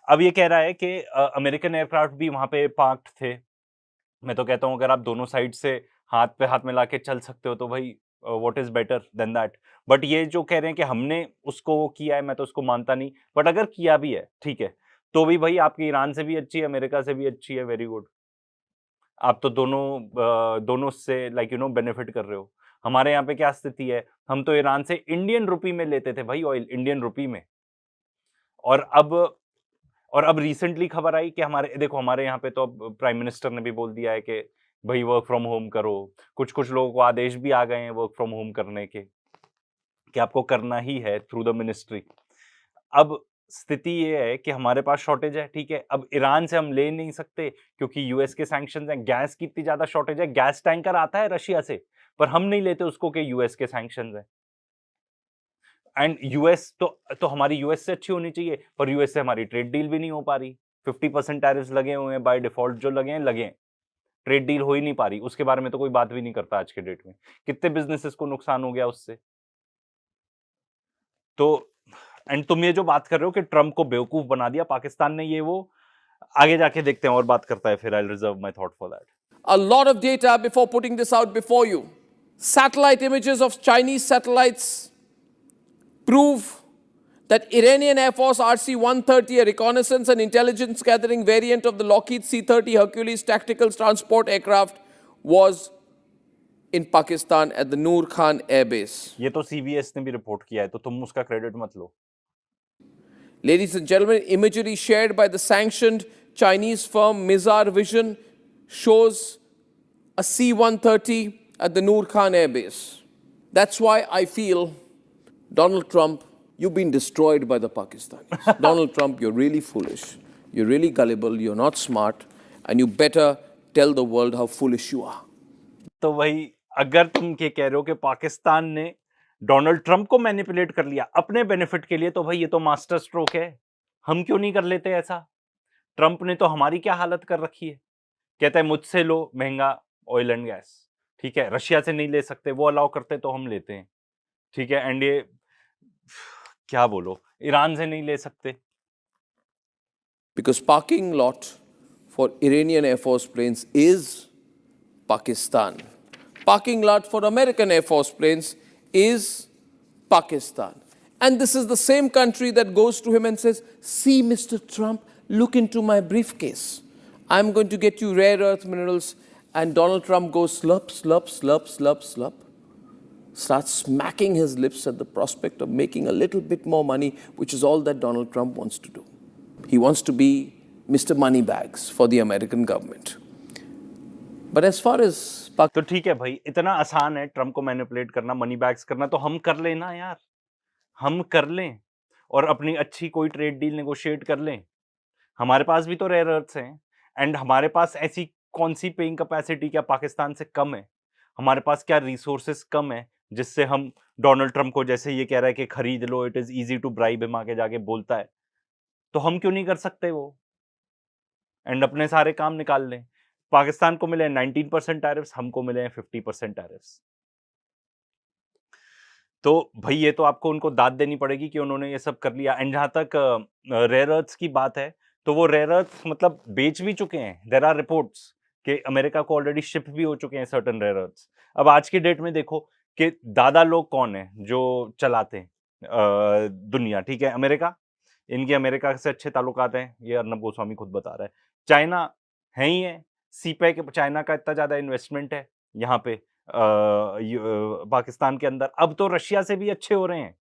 अब ये कह रहा है कि अमेरिकन एयरक्राफ्ट भी वहां पे पार्क्ड थे। मैं तो कहता हूँ अगर आप दोनों साइड से हाथ पे हाथ मिला के चल सकते हो तो भाई what is better than that. But ये जो कह रहे हैं कि हमने उसको वो किया है, मैं तो उसको मानता नहीं। बट अगर किया भी है, ठीक है, तो भी भाई आपकी ईरान से भी अच्छी है, अमेरिका से भी अच्छी है, वेरी गुड। आप तो दोनों से लाइक बेनिफिट कर रहे हो। हमारे यहाँ पे क्या स्थिति है, हम तो ईरान से इंडियन रुपी में लेते थे भाई ऑयल, इंडियन रुपी में। और अब रिसेंटली खबर आई कि हमारे यहाँ पे तो अब प्राइम मिनिस्टर ने भी बोल दिया है कि भाई वर्क फ्रॉम होम करो। कुछ कुछ लोगों को आदेश भी आ गए हैं वर्क फ्रॉम होम करने के, कि आपको करना ही है थ्रू द मिनिस्ट्री। अब स्थिति ये है कि हमारे पास शॉर्टेज है, ठीक है। अब ईरान से हम ले नहीं सकते क्योंकि यूएस के सैंक्शंस हैं। गैस की इतनी ज्यादा शॉर्टेज है, गैस टैंकर आता है रशिया से, पर हम नहीं लेते उसको कि यूएस के सैंक्शंस हैं। एंड यूएस तो हमारी यूएस से अच्छी होनी चाहिए, पर यूएस से हमारी ट्रेड डील भी नहीं हो पा रही। 50% टैरिफ्स लगे हुए हैं बाय डिफॉल्ट, जो लगे हैं। ट्रेड डील हो ही नहीं पा रही, उसके बारे में तो कोई बात भी नहीं करता आज के डेट में। कितने बिजनेसेस को नुकसान हो गया उससे। तो एंड तुम ये जो बात कर रहे हो कि ट्रम्प को बेवकूफ बना दिया पाकिस्तान ने, ये वो आगे जाके देखते हैं और बात करता है फिर। I reserve my thought for that. A lot of data before putting this out before you. Satellite images of Chinese satellites prove that Iranian Air Force RC-130, a reconnaissance and intelligence gathering variant of the Lockheed C-30 Hercules tactical transport aircraft, was in Pakistan at the Noor Khan Air Base. ये तो CBS ने भी report किया है, तो तुम उसका credit मत लो। Ladies and gentlemen, imagery shared by the sanctioned Chinese firm Mizar Vision shows a C-130 at the Noor Khan Air Base. That's why I feel, Donald Trump, you've been destroyed by the Pakistanis. Donald Trump, you're really foolish. You're really gullible. You're not smart. And you better tell the world how foolish you are. तो वही, अगर तुम ये कह रहे हो कि पाकिस्तान ने डोनाल्ड ट्रंप को मैनिपुलेट कर लिया अपने बेनिफिट के लिए, तो भाई ये तो मास्टर स्ट्रोक है। हम क्यों नहीं कर लेते ऐसा? ट्रंप ने तो हमारी क्या हालत कर रखी है। कहता है मुझसे लो महंगा ऑयल एंड गैस, ठीक है। रशिया से नहीं ले सकते, वो अलाउ करते तो हम लेते हैं, ठीक है। एंड ये क्या बोलो, ईरान से नहीं ले सकते। Because parking lot for Iranian Air Force planes is Pakistan. Parking lot for American Air Force planes is Pakistan. And this is the same country that goes to him and says, see, Mr. Trump, look into my briefcase. I'm going to get you rare earth minerals. And Donald Trump goes slurp, slurp, slurp, slurp, slurp. Starts smacking his lips at the prospect of making a little bit more money, which is all that Donald Trump wants to do. He wants to be Mr. Moneybags for the American government. But as far as तो ठीक है भाई, इतना आसान है Trump को manipulate करना, money bags करना, तो हम कर लें ना यार। हम कर लें और अपनी अच्छी कोई ट्रेड डील नेगोशिएट कर लें। हमारे पास भी तो रेयर अर्थ्स हैं, एंड हमारे पास ऐसी कौन सी पेइंग कैपेसिटी क्या पाकिस्तान से कम है? हमारे पास क्या रिसोर्सेस कम है जिससे हम डोनाल्ड ट्रम्प को, जैसे ये कह रहा है कि खरीद लो, it is easy to bribe him, आगे जाके बोलता है, तो हम क्यों नहीं कर सकते वो एंड अपने सारे काम निकाल लें? पाकिस्तान को मिले 19% टैरिफ्स, हमको मिले हैं 50% टैरिफ्स। तो भाई ये तो आपको उनको दाद देनी पड़ेगी कि उन्होंने ये सब कर लिया। एंड जहां तक रेयर अर्थ्स की बात है, तो वो रेयर अर्थ्स मतलब बेच भी चुके हैं। देयर आर रिपोर्ट्स कि अमेरिका को ऑलरेडी शिप भी हो चुके हैं सर्टन रेयर अर्थ्स। अब आज की डेट में देखो कि दादा लोग कौन है जो चलाते हैं दुनिया, ठीक है। अमेरिका, इनके अमेरिका से अच्छे ताल्लुकात हैं, ये अर्नब गोस्वामी खुद बता रहा है। चाइना है ही है, सीपैक, चाइना का इतना ज्यादा इन्वेस्टमेंट है यहाँ पे पाकिस्तान के अंदर। अब तो रशिया से भी अच्छे हो रहे हैं।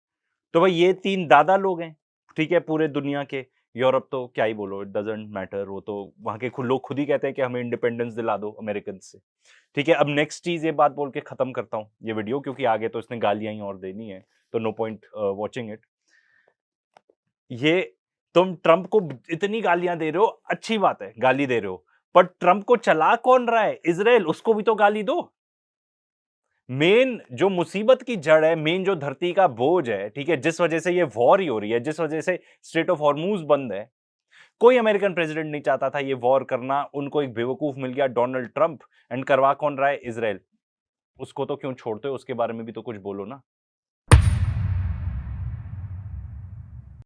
तो भाई ये 3 दादा लोग हैं, ठीक है, पूरे दुनिया के। यूरोप तो क्या ही बोलो, इट डजंट मैटर, वो तो वहां के लोग खुद ही कहते हैं कि हमें इंडिपेंडेंस दिला दो अमेरिकन से, ठीक है। अब नेक्स्ट चीज, ये बात बोल के खत्म करता हूँ ये वीडियो, क्योंकि आगे तो इसने गालियां ही और देनी है, तो नो पॉइंट वॉचिंग इट। ये तुम ट्रंप को इतनी गालियां दे रहे हो, अच्छी बात है गाली दे रहे हो, पर ट्रंप को चला कौन रहा है? इजराइल, उसको भी तो गाली दो। मेन जो मुसीबत की जड़ है, मेन जो धरती का बोझ है, ठीक है, जिस वजह से ये वॉर ही हो रही है, जिस वजह से स्ट्रेट ऑफ हॉर्मूज बंद है, कोई अमेरिकन प्रेसिडेंट नहीं चाहता था ये वॉर करना। उनको एक बेवकूफ मिल गया, डोनाल्ड ट्रंप, एंड करवा कौन रहा है? इजराइल। उसको तो क्यों छोड़ते हो? उसके बारे में भी तो कुछ बोलो ना।